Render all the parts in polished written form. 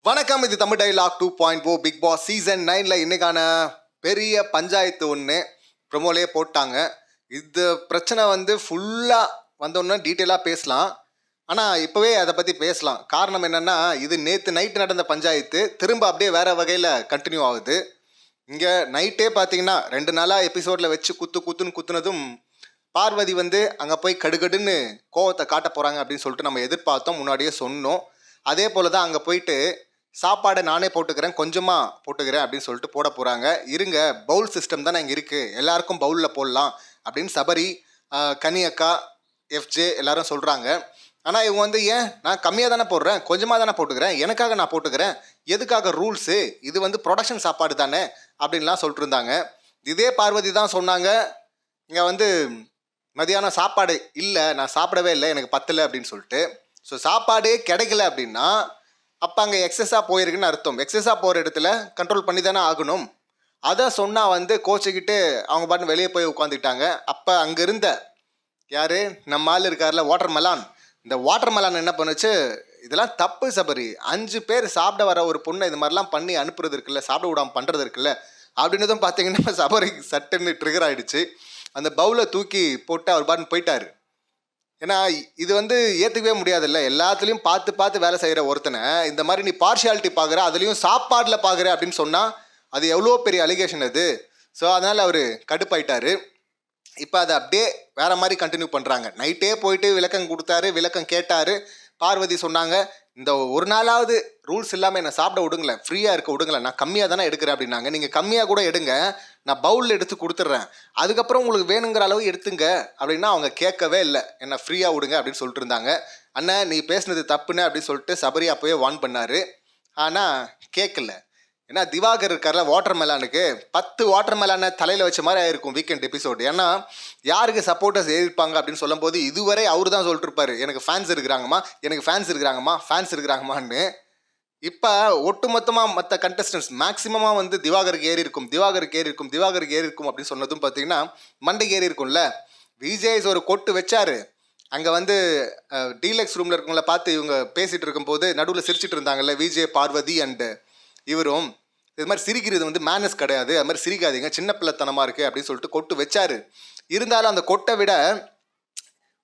வணக்கம், இது Tamil dialogue 2.0 Bigg Boss season 9ல இன்னைக்கான பெரிய பஞ்சாயத்து ஒன்று ப்ரொமோலே போட்டாங்க. இது பிரச்சனை வந்து ஃபுல்லாக வந்தோன்னே டீட்டெயிலாக பேசலாம். ஆனால் இப்போவே அதை பற்றி பேசலாம். காரணம் என்னென்னா, இது நேற்று நைட்டு நடந்த பஞ்சாயத்து திரும்ப அப்படியே வேறு வகையில் கண்டினியூ ஆகுது. இங்கே நைட்டே பார்த்தீங்கன்னா 2 நாளாக எபிசோடில் வச்சு குத்துன்னு குத்துனதும் பார்வதி வந்து அங்கே போய் கடுகடுன்னு கோவத்தை காட்ட போகிறாங்க அப்படின்னு சொல்லிட்டு நம்ம எதிர்பார்த்தோம், முன்னாடியே சொன்னோம். அதே போல் தான் அங்கே போயிட்டு சாப்பாடை நானே போட்டுக்கிறேன், கொஞ்சமாக போட்டுக்கிறேன் அப்படின்னு சொல்லிட்டு போட போகிறாங்க. இருங்க, பவுல் சிஸ்டம் தானே இங்கே இருக்குது, எல்லாருக்கும் பவுலில் போடலாம் அப்படின்னு சபரி, கனி அக்கா, எஃப்ஜே எல்லாரும் சொல்கிறாங்க. ஆனால் இவங்க வந்து ஏன் நான் கம்மியாக தானே போடுறேன், கொஞ்சமாக தானே போட்டுக்கிறேன், எனக்காக நான் போட்டுக்கிறேன், எதுக்காக ரூல்ஸு, இது வந்து ப்ரொடக்ஷன் சாப்பாடு தானே அப்படின்லாம் சொல்லிட்டு இருந்தாங்க. இதே பார்வதி தான் சொன்னாங்க, இங்கே வந்து மதியானம் சாப்பாடு இல்லை, நான் சாப்பிடவே இல்லை, எனக்கு பத்தலை அப்படின்னு சொல்லிட்டு. ஸோ சாப்பாடே கிடைக்கல அப்படின்னா அப்போ அங்கே எக்ஸஸாக போயிருக்குன்னு அர்த்தம். எக்ஸஸாக போகிற இடத்துல கண்ட்ரோல் பண்ணி தானே ஆகணும். அதை சொன்னால் வந்து கோச்சிக்கிட்டு அவங்க பாட்டு வெளியே போய் உட்காந்துக்கிட்டாங்க. அப்போ அங்கே இருந்த யார் நம்ம ஆள் இருக்கார்ல வாட்டர் மெலான், இந்த வாட்டர் மெலான் என்ன பண்ணுச்சு, இதெல்லாம் தப்பு சபரி, 5 பேர் சாப்பிட வர ஒரு பொண்ணை இது மாதிரிலாம் பண்ணி அனுப்புறது இருக்குல்ல, சாப்பிட விடாமல் பண்ணுறது இருக்குல்ல அப்படின்னதும் பார்த்தீங்கன்னா சபரிக்கு சட்டுன்னு ட்ரிகர் ஆகிடுச்சு. அந்த பவுலை தூக்கி போட்டு அவர் பாட்டு போயிட்டார். ஏன்னா இது வந்து ஏற்றுக்கவே முடியாதுல்ல, எல்லாத்துலேயும் பார்த்து பார்த்து வேலை செய்கிற ஒருத்தனை இந்த மாதிரி நீ பார்ஷியாலிட்டி பார்க்குற, அதுலேயும் சாப்பாடில் பார்க்குற அப்படின்னு சொன்னால் அது எவ்வளோ பெரிய அலிகேஷன் அது. ஸோ அதனால் அவர் கடுப்பாயிட்டார். இப்போ அதை அப்படியே வேறு மாதிரி கண்டினியூ பண்ணுறாங்க. நைட்டே போயிட்டு விளக்கம் கொடுத்தாரு, விளக்கம் கேட்டார். பார்வதி சொன்னாங்க, இந்த ஒரு நாளாவது ரூல்ஸ் இல்லாமல் என்னை சாப்பிட விடுங்களேன், ஃப்ரீயாக இருக்க விடுங்களேன், நான் கம்மியாக தானே எடுக்கிறேன் அப்படின்னாங்க. நீங்கள் கம்மியாக கூட எடுங்க, நான் பவுலில் எடுத்து கொடுத்துட்றேன், அதுக்கப்புறம் உங்களுக்கு வேணுங்கிற அளவு எடுத்துங்க அப்படின்னா அவங்க கேட்கவே இல்லை, என்னை ஃப்ரீயாக விடுங்க அப்படின்னு சொல்லிட்டு இருந்தாங்க. அண்ணன் நீ பேசுனது தப்புன்னு அப்படின்னு சொல்லிட்டு சபரி அப்போவே வார்ன் பண்ணார். ஆனால் கேட்கல. ஏன்னா திவாகர் இருக்கார்ல வாட்டர் மெலானுக்கு 10 வாட்டர் மெலானை தலையில் வச்ச மாதிரி ஆயிருக்கும் வீக்கெண்ட் எபிசோடு. ஏன்னா யாருக்கு சப்போர்ட்டர்ஸ் எழுதிருப்பாங்க அப்படின்னு சொல்லும் போது இதுவரை அவர் தான் சொல்லிட்டு இருப்பாரு, எனக்கு ஃபேன்ஸ் இருக்கிறாங்கம்மா, எனக்கு ஃபேன்ஸ் இருக்கிறாங்கம்மா, ஃபேன்ஸ் இருக்கிறாங்கம்மான்னு. இப்போ ஒட்டுமொத்தமாக மற்ற கண்டஸ்டன்ஸ் மேக்ஸிமமாக வந்து திவாகருக்கு ஏறி இருக்கும், திவாகருக்கு ஏறி இருக்கும், திவாகருக்கு ஏறி இருக்கும் அப்படின்னு சொன்னதும் பார்த்தீங்கன்னா மண்டைக்கு ஏறி இருக்கும்ல. விஜய் ஒரு கொட்டு வச்சாரு. அங்கே வந்து டீலக்ஸ் ரூமில் இருக்கவங்கள பார்த்து இவங்க பேசிகிட்டு இருக்கும்போது நடுவில் சிரிச்சிட்டு இருந்தாங்கல்ல விஜய், பார்வதி அண்டு இவரும், இது மாதிரி சிரிக்கிறது வந்து மேனஸ் கிடையாது, அது மாதிரி சிரிக்காதீங்க, சின்ன பிள்ளைத்தனமாக இருக்குது அப்படின்னு சொல்லிட்டு கொட்டு வச்சாரு. இருந்தாலும் அந்த கொட்டை விட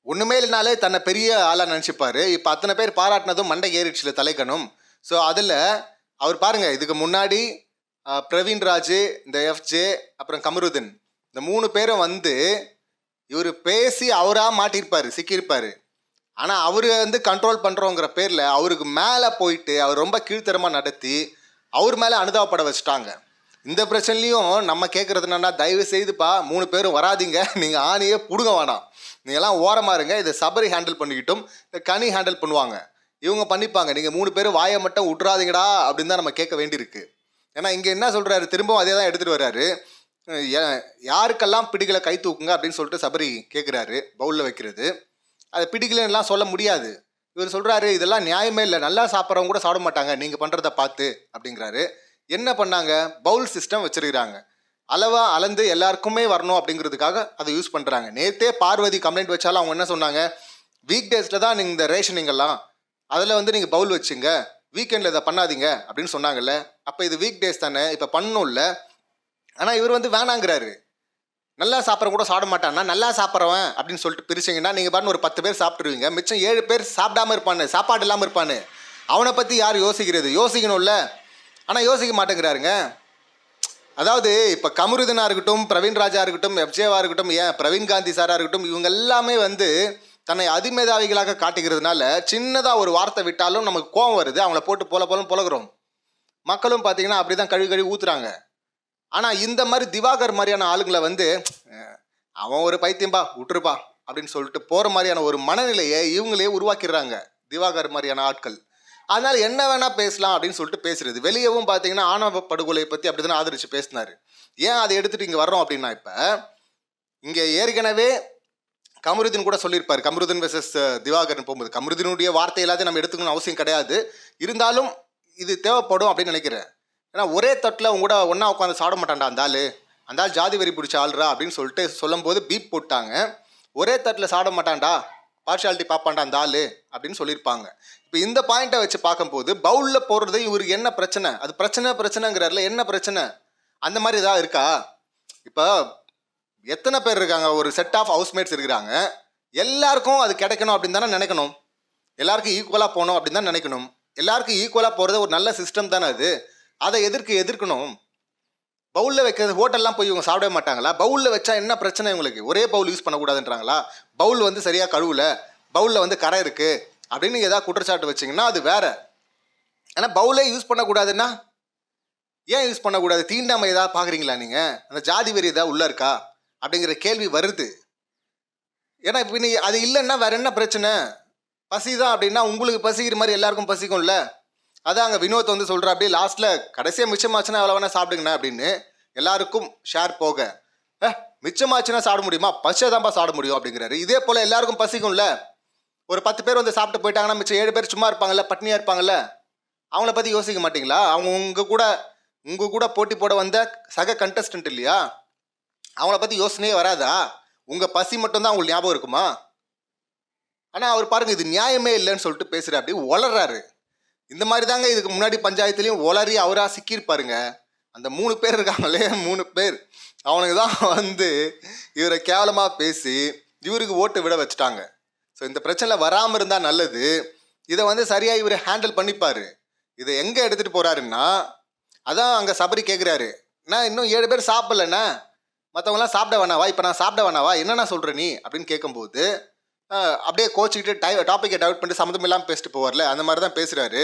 ஒன்றுமே இல்லைனாலே தன்னை பெரிய ஆளாக நினச்சிப்பார். இப்போ அத்தனை பேர் பாராட்டினதும் மண்டை ஏறிடுச்சுல தலைக்கணும். ஸோ அதில் அவர் பாருங்கள், இதுக்கு முன்னாடி பிரவீன் ராஜ், இந்த எஃப்ஜே, அப்புறம் கமருதீன், இந்த 3 பேரும் வந்து இவர் பேசி அவராக மாட்டியிருப்பார், சிக்கியிருப்பார். ஆனால் அவர் வந்து கண்ட்ரோல் பண்ணுறோங்கிற பேரில் அவருக்கு மேலே போயிட்டு அவர் ரொம்ப கீழ்த்தரமாக நடத்தி அவர் மேலே அனுதாபப்பட வச்சுட்டாங்க. இந்த பிரச்சனைலையும் நம்ம கேட்குறது என்னன்னா, தயவு செய்துப்பா 3 பேரும் வராதிங்க, நீங்கள் ஆணியே பிடுங்க வேணாம், நீங்கள்லாம் ஓரமாக இருங்க, இதை சபரி ஹேண்டில் பண்ணிக்கிட்டும் இந்த கனி ஹேண்டில் பண்ணுவாங்க, இவங்க பண்ணிப்பாங்க, நீங்கள் 3 பேரும் வாயை மட்டும் விட்றாதீங்கடா அப்படின்னு தான் நம்ம கேட்க வேண்டியிருக்கு. ஏன்னா இங்கே என்ன சொல்கிறாரு, திரும்பவும் அதே தான் எடுத்துகிட்டு வர்றாரு. யாருக்கெல்லாம் பிடிக்கலை கை தூக்குங்க அப்படின்னு சொல்லிட்டு சபரி கேட்குறாரு, பவுலில் வைக்கிறது. அதை பிடிக்கலன்னெலாம் சொல்ல முடியாது. இவர் சொல்கிறாரு, இதெல்லாம் நியாயமே இல்லை, நல்லா சாப்பிட்றவங்க கூட சாப்பிட மாட்டாங்க நீங்கள் பண்ணுறத பார்த்து அப்படிங்கிறாரு. என்ன பண்ணாங்க, பவுல் சிஸ்டம் வச்சுருக்கிறாங்க, அளவாக அளந்து எல்லாருக்குமே வரணும் அப்படிங்கிறதுக்காக அதை யூஸ் பண்ணுறாங்க. நேற்றே பார்வதி கம்ப்ளைண்ட் வச்சாலும் அவங்க என்ன சொன்னாங்க, வீக் டேஸில் தான் நீங்கள் இந்த ரேஷனிங்கெல்லாம் அதில் வந்து நீங்கள் பவுல் வச்சுங்க, வீக்கெண்டில் இதை பண்ணாதீங்க அப்படின்னு சொன்னாங்கல்ல. அப்போ இது வீக் டேஸ் தானே, இப்போ பண்ணணும்ல. ஆனால் இவர் வந்து வேணாங்கிறாரு. நல்லா சாப்பிட்றவங்க கூட சாப்பிட மாட்டான்னா நல்லா சாப்பிட்றவன் அப்படின்னு சொல்லிட்டு பிரிச்சிங்கன்னா நீங்கள் பாட்டு ஒரு 10 பேர் சாப்பிட்ருவீங்க, மிச்சம் 7 பேர் சாப்பிடாமல் இருப்பானு, சாப்பாடு இல்லாமல் இருப்பானு, அவனை பற்றி யார் யோசிக்கிறது, யோசிக்கணும்ல. ஆனால் யோசிக்க மாட்டேங்கிறாருங்க. அதாவது இப்போ கமருதீனாக இருக்கட்டும், பிரவீன் ராஜா இருக்கட்டும், எஃப்ஜேவாக இருக்கட்டும், ஏன் பிரவீன் காந்தி சாராக இருக்கட்டும், இவங்க எல்லாமே வந்து தன்னை அதிமேதாவிகளாக காட்டுகிறதுனால சின்னதாக ஒரு வார்த்தை விட்டாலும் நமக்கு கோபம் வருது, அவங்கள போட்டு போலன்னு புலகிறோம். மக்களும் பார்த்தீங்கன்னா அப்படி தான் கழுவி ஊற்றுறாங்க. ஆனால் இந்த மாதிரி திவாகர் மாதிரியான ஆளுங்களை வந்து அவன் ஒரு பைத்தியம்பா விட்டுருப்பா அப்படின்னு சொல்லிட்டு போகிற மாதிரியான ஒரு மனநிலையை இவங்களே உருவாக்கிடுறாங்க திவாகர் மாதிரியான ஆட்கள். அதனால் என்ன வேணால் பேசலாம் அப்படின்னு சொல்லிட்டு பேசுறது. வெளியவும் பார்த்தீங்கன்னா ஆணவ படுகொலையை பற்றி அப்படி தானே ஆதரித்து பேசினார். ஏன் அதை எடுத்துகிட்டு இங்கே வர்றோம் அப்படின்னா, இப்போ இங்கே ஏற்கனவே கமருதீன் கூட சொல்லியிருப்பார், கமருதீன் வெர்சஸ் திவாகர்னு போகும்போது கமருதீனுடைய வார்த்தை எல்லாத்தையும் நம்ம எடுத்துக்கணும்னு அவசியம் கிடையாது, இருந்தாலும் இது தேவைப்படும் அப்படின்னு நினைக்கிறேன். ஏன்னா ஒரே தட்டில் அவங்க கூட ஒன்றா உட்காந்து சாப்பிட மாட்டான்டா அந்த ஆள் ஜாதி வெறி பிடிச்ச ஆள்ரா அப்படின்னு சொல்லிட்டு சொல்லும் போது பீப் போட்டாங்க. ஒரே தட்டில் சாப்பிட மாட்டான்டா பார்ஷாலிட்டி பார்ப்பான்டா அந்த ஆள் அப்படின்னு சொல்லியிருப்பாங்க. இப்போ இந்த பாயிண்ட்டை வச்சு பார்க்கும்போது பவுலில் போடுறது இவருக்கு என்ன பிரச்சனை, அது பிரச்சனைங்கிறாருல, என்ன பிரச்சனை அந்த மாதிரி ஏதாவது இருக்கா? இப்போ எத்தனை பேர் இருக்காங்க, ஒரு செட் ஆஃப் ஹவுஸ்மேட்ஸ் இருக்கிறாங்க, எல்லாருக்கும் அது கிடைக்கணும் அப்படின்னு தானே நினைக்கணும், எல்லாருக்கும் ஈக்குவலாக போகணும் அப்படின்னு தான் நினைக்கணும். எல்லாருக்கும் ஈக்குவலாக போகிறது ஒரு நல்ல சிஸ்டம் தானே அது. அதை எதிர்க்கணும். பவுலில் வைக்கிறது ஹோட்டல்லாம் போய் இவங்க சாப்பிட மாட்டாங்களா? பவுலில் வச்சா என்ன பிரச்சனை இவங்களுக்கு? ஒரே பவுல் யூஸ் பண்ணக்கூடாதுன்றாங்களா? பவுல் வந்து சரியாக கழுவல, பவுலில் வந்து கரை இருக்குது அப்படின்னு ஏதாவது குற்றச்சாட்டு வச்சிங்கன்னா அது வேற. ஆனால் பவுலே யூஸ் பண்ணக்கூடாதுன்னா ஏன் யூஸ் பண்ணக்கூடாது? தீண்டாமை ஏதாவது பார்க்குறீங்களா நீங்கள்? அந்த ஜாதி வெறி ஏதாவது உள்ளே இருக்கா அப்படிங்கிற கேள்வி வருது. ஏன்னா இப்போ நீ அது இல்லைன்னா வேற என்ன பிரச்சனை? பசி தான் அப்படின்னா உங்களுக்கு பசிக்கிற மாதிரி எல்லாருக்கும் பசிக்கும்ல. அதான் அங்கே வினோத் வந்து சொல்கிற அப்படியே லாஸ்ட்டில் கடைசியாக மிச்சமாச்சுன்னா எவ்வளோ வேணா சாப்பிடுங்கண்ணா அப்படின்னு எல்லாருக்கும் ஷேர் போக, மிச்சமாச்சுன்னா சாப்பிட முடியுமா? பசியை தான்ப்பா சாப்பிட முடியும் அப்படிங்கிறாரு. இதே போல் எல்லாருக்கும் பசிக்கும்ல. ஒரு 10 பேர் வந்து சாப்பிட்டு போயிட்டாங்கன்னா மிச்சம் 7 பேர் சும்மா இருப்பாங்கல்ல, பட்னியாக இருப்பாங்கல்ல. அவங்கள பற்றி யோசிக்க மாட்டிங்களா? அவங்க உங்கள் கூட போட்டி போட வந்த சக கண்டஸ்டன்ட் இல்லையா? அவங்கள பற்றி யோசனையே வராதா? உங்கள் பசி மட்டும்தான் அவங்களுக்கு ஞாபகம் இருக்குமா? ஆனால் அவர் பாருங்க, இது நியாயமே இல்லைன்னு சொல்லிட்டு பேசுகிறார், அப்படி வளர்றாரு. இந்த மாதிரி தாங்க இதுக்கு முன்னாடி பஞ்சாயத்துலேயும் ஒளரி அவராக சிக்கியிருப்பாருங்க. அந்த 3 பேர் இருக்காங்களே, 3 பேர் அவனுக்கு தான் வந்து இவரை கேவலமாக பேசி இவருக்கு ஓட்டு விட வச்சுட்டாங்க. ஸோ இந்த பிரச்சனை வராமல் இருந்தால் நல்லது. இதை வந்து சரியாக இவர் ஹேண்டில் பண்ணிப்பார். இதை எங்கே எடுத்துகிட்டு போகிறாருன்னா, அதான் அங்கே சபரி கேட்குறாரு, நான் இன்னும் 7 பேர் சாப்பிட்லண்ணா, மற்றவங்களாம் சாப்பிட வேணாவா, இப்போ நான் சாப்பிட வேணாவா, என்னென்ன சொல்கிற நீ அப்படின்னு கேட்கும்போது அப்படியே கோச்சிக்கிட்டு டாப்பிக்கை டவுட் பண்ணிட்டு சம்மந்தம் இல்லாமல் பேசிட்டு போவார்ல, அந்த மாதிரி தான் பேசுகிறாரு.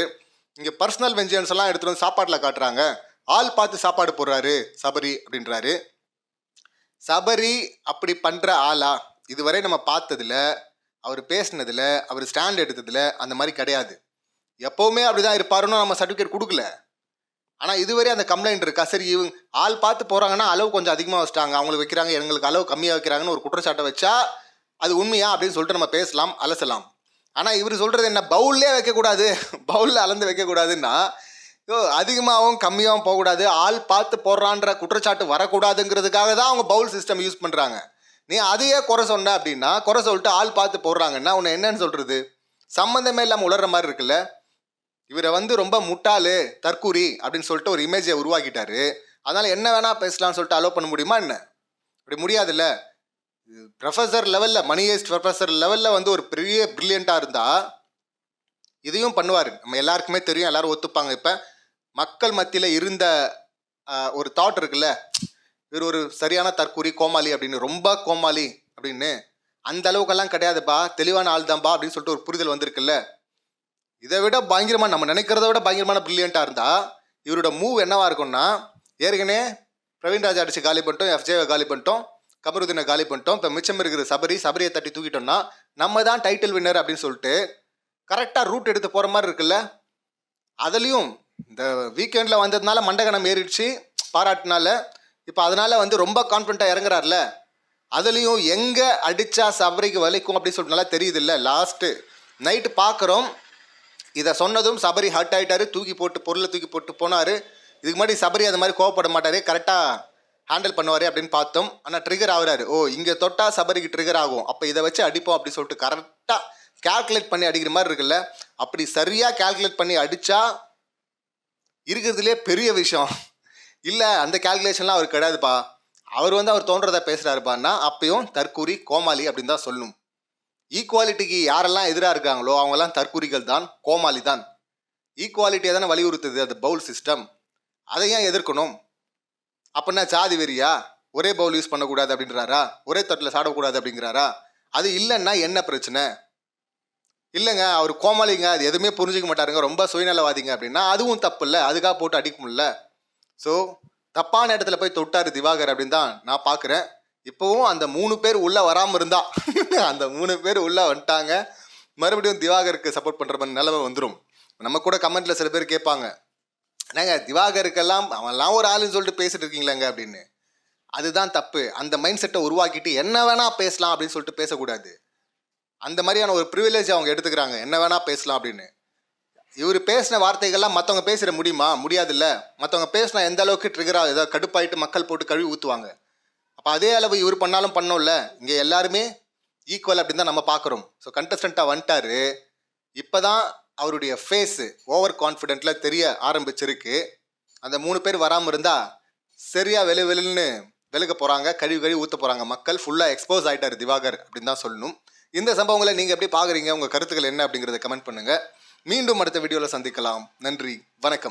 இங்கே பர்சனல் வெஞ்சன்ஸ் எல்லாம் எடுத்துகிட்டு வந்து சாப்பாட்டில் காட்டுறாங்க. ஆள் பார்த்து சாப்பாடு போடுறாரு சபரி அப்படின்றாரு. சபரி அப்படி பண்ணுற ஆளா? இதுவரை நம்ம பார்த்ததில், அவர் பேசினதில், அவர் ஸ்டாண்ட் எடுத்ததில் அந்த மாதிரி கிடையாது. எப்போவுமே அப்படி தான் இருப்பாருன்னு நம்ம சர்டிஃபிகேட் கொடுக்கல. ஆனால் இதுவரை அந்த கம்ப்ளைண்ட் இருக்கா? சரி, இவங்க ஆள் பார்த்து போகிறாங்கன்னா அளவு கொஞ்சம் அதிகமாக வச்சுட்டாங்க, அவங்களுக்கு வைக்கிறாங்க, எங்களுக்கு அளவு கம்மியாக வைக்கிறாங்கன்னு ஒரு குற்றச்சாட்டை வச்சா அது உண்மையா அப்படின்னு சொல்லிட்டு நம்ம பேசலாம், அலசலாம். ஆனால் இவர் சொல்கிறது என்ன, பவுல்லே வைக்கக்கூடாது, பவுலில் அளந்து வைக்கக்கூடாதுன்னா அதிகமாகவும் கம்மியாகவும் போகக்கூடாது, ஆள் பார்த்து போடுறான்ற குற்றச்சாட்டு வரக்கூடாதுங்கிறதுக்காக தான் அவங்க பவுல் சிஸ்டம் யூஸ் பண்ணுறாங்க. நீ அதையே குறை சொன்ன அப்படின்னா, குறை சொல்லிட்டு ஆள் பார்த்து போடுறாங்கன்னா உன்னை என்னன்னு சொல்கிறது? சம்மந்தமே இல்லாமல் உளர்ற மாதிரி இருக்குல்ல. இவரை வந்து ரொம்ப முட்டாளு, தற்கூரி அப்படின்னு சொல்லிட்டு ஒரு இமேஜை உருவாக்கிட்டாரு. அதனால் என்ன வேணால் பேசலாம்னு சொல்லிட்டு அலோவ் பண்ண முடியுமா என்ன? அப்படி முடியாதுல்ல. ப்ரொஃபஸர் லெவலில், மணி ஹேஸ்ட் ப்ரொஃபஸர் லெவலில் வந்து ஒரு பெரிய ப்ரில்லியண்ட்டாக இருந்தால் இதையும் பண்ணுவார். நம்ம எல்லாருக்குமே தெரியும், எல்லாரும் ஒத்துப்பாங்க. இப்போ மக்கள் மத்தியில் இருந்த ஒரு தாட் இருக்குல்ல, இவர் ஒரு சரியான தற்கூரி, கோமாளி அப்படின்னு, ரொம்ப கோமாளி அப்படின்னு, அந்த அளவுக்கெல்லாம் கிடையாதுப்பா, தெளிவான ஆள் தான்ப்பா அப்படின்னு சொல்லிட்டு ஒரு புரிதல் வந்திருக்குல்ல. இதை விட பயங்கரமாக, நம்ம நினைக்கிறத விட பயங்கரமான ப்ரில்லியண்ட்டாக இருந்தால் இவரோட மூவ் என்னவா இருக்கும்னா, ஏற்கனவே பிரவீன் ராஜா அடிச்சு காலி பண்ணிட்டோம், எஃப்ஜேவை காலி பண்ணிட்டோம், கமருதீனை காலி பண்ணிட்டோம், இப்போ மிச்சம் இருக்கிற சபரியை தட்டி தூக்கிட்டோம்னா நம்ம தான் டைட்டில் வின்னர் அப்படின்னு சொல்லிட்டு கரெக்டாக ரூட் எடுத்து போகிற மாதிரி இருக்குல்ல. அதுலேயும் இந்த வீக்கெண்டில் வந்ததுனால மண்டகனம் ஏறிடுச்சு பாராட்டினால, இப்போ அதனால் வந்து ரொம்ப கான்ஃபிடண்ட்டாக இறங்குறாருல. அதுலேயும் எங்கே அடித்தா சபரிக்கு வலிக்கும் அப்படின்னு சொல்லிட்டு நல்லா தெரியுது இல்லை. லாஸ்ட்டு நைட்டு பார்க்குறோம், இதை சொன்னதும் சபரி ஹர்ட் ஆகிட்டாரு, பொருளை தூக்கி போட்டு போனார். இதுக்கு முன்னாடி சபரி அது மாதிரி கோவப்பட மாட்டார், கரெக்டாக ஹேண்டில் பண்ணுவார் அப்படின்னு பார்த்தோம். ஆனால் ட்ரிகர் ஆகுறாரு. ஓ, இங்கே தொட்டால் சபரிக்கு ட்ரிகர் ஆகும், அப்போ இதை வச்சு அடிப்போம் அப்படின்னு சொல்லிட்டு கரெக்டாக கேல்குலேட் பண்ணி அடிக்கிற மாதிரி இருக்குல்ல. அப்படி சரியாக கேல்குலேட் பண்ணி அடித்தா இருக்கிறதுலே பெரிய விஷயம் இல்லை. அந்த கேல்குலேஷன்லாம் அவர் கிடையாதுப்பா. அவர் வந்து அவர் தோன்றதை பேசுகிறாருப்பான்னா அப்பயும் தற்கூரி, கோமாளி அப்படின்னு தான் சொல்லணும். ஈக்குவாலிட்டிக்கு யாரெல்லாம் எதிராக இருக்காங்களோ அவங்கெல்லாம் தற்கூரிகள் தான், கோமாளி தான். ஈக்குவாலிட்டியை தானே வலியுறுத்துது அது பவுல் சிஸ்டம். அதை ஏன் எதிர்க்கணும்? அப்படின்னா ஜாதி வெறியா? ஒரே பவுல் யூஸ் பண்ணக்கூடாது அப்படின்றாரா? ஒரே தட்டில் சாடக்கூடாது அப்படிங்கிறாரா? அது இல்லைன்னா என்ன பிரச்சனை? இல்லைங்க அவர் கோமாளிங்க, அது எதுவுமே புரிஞ்சிக்க மாட்டாருங்க, ரொம்ப சுயநலவாதிங்க அப்படின்னா அதுவும் தப்பு இல்லை, அதுக்காக போட்டு அடிக்க முடியல. ஸோ தப்பான இடத்துல போய் தொட்டார் திவாகர் அப்படின்னு தான் நான் பார்க்குறேன். இப்போவும் அந்த 3 பேர் உள்ளே வராமல் இருந்தா அந்த 3 பேர் உள்ளே வந்துட்டாங்க, மறுபடியும் திவாகருக்கு சப்போர்ட் பண்ணுற மாதிரி நிலவை வந்துடும். நம்ம கூட கமெண்ட்டில் சில பேர் கேட்பாங்க, என்னங்க திவாகருக்கெல்லாம் அவன்லாம் ஒரு ஆளுன்னு சொல்லிட்டு பேசிட்டு இருக்கீங்களாங்க அப்படின்னு. அதுதான் தப்பு. அந்த மைண்ட் செட்டை உருவாக்கிட்டு என்ன வேணால் பேசலாம் அப்படின்னு சொல்லிட்டு பேசக்கூடாது. அந்த மாதிரியான ஒரு ப்ரிவிலேஜ் அவங்க எடுத்துக்கிறாங்க, என்ன வேணால் பேசலாம் அப்படின்னு. இவர் பேசின வார்த்தைகள்லாம் மற்றவங்க பேசிட முடியுமா? முடியாதுல்ல. மற்றவங்க பேசினா எந்த அளவுக்கு ட்ரிகராக ஏதாவது கடுப்பாயிட்டு மக்கள் போட்டு கழுவி ஊற்றுவாங்க. அப்போ அதே அளவு இவர் பண்ணாலும் பண்ணோம்ல. இங்கே எல்லாருமே ஈக்குவல் அப்படின்னு தான் நம்ம பார்க்குறோம். ஸோ கண்டஸ்டண்ட்டாக வந்துட்டாரு. இப்போ தான் அவருடைய ஃபேஸு ஓவர் கான்ஃபிடென்ட்டில் தெரிய ஆரம்பிச்சிருக்கு. அந்த 3 பேர் வராமல் இருந்தால் சரியாக வெளுன்னு வெளுக்க போகிறாங்க, கழுவி ஊற்ற போகிறாங்க. மக்கள் ஃபுல்லாக எக்ஸ்போஸ் ஆகிட்டார் திவாகர் அப்படின்னு தான் சொல்லணும். இந்த சம்பவங்களை நீங்கள் எப்படி பார்க்குறீங்க? உங்கள் கருத்துக்கள் என்ன அப்படிங்கிறத கமெண்ட் பண்ணுங்கள். மீண்டும் அடுத்த வீடியோவில் சந்திக்கலாம். நன்றி, வணக்கம்.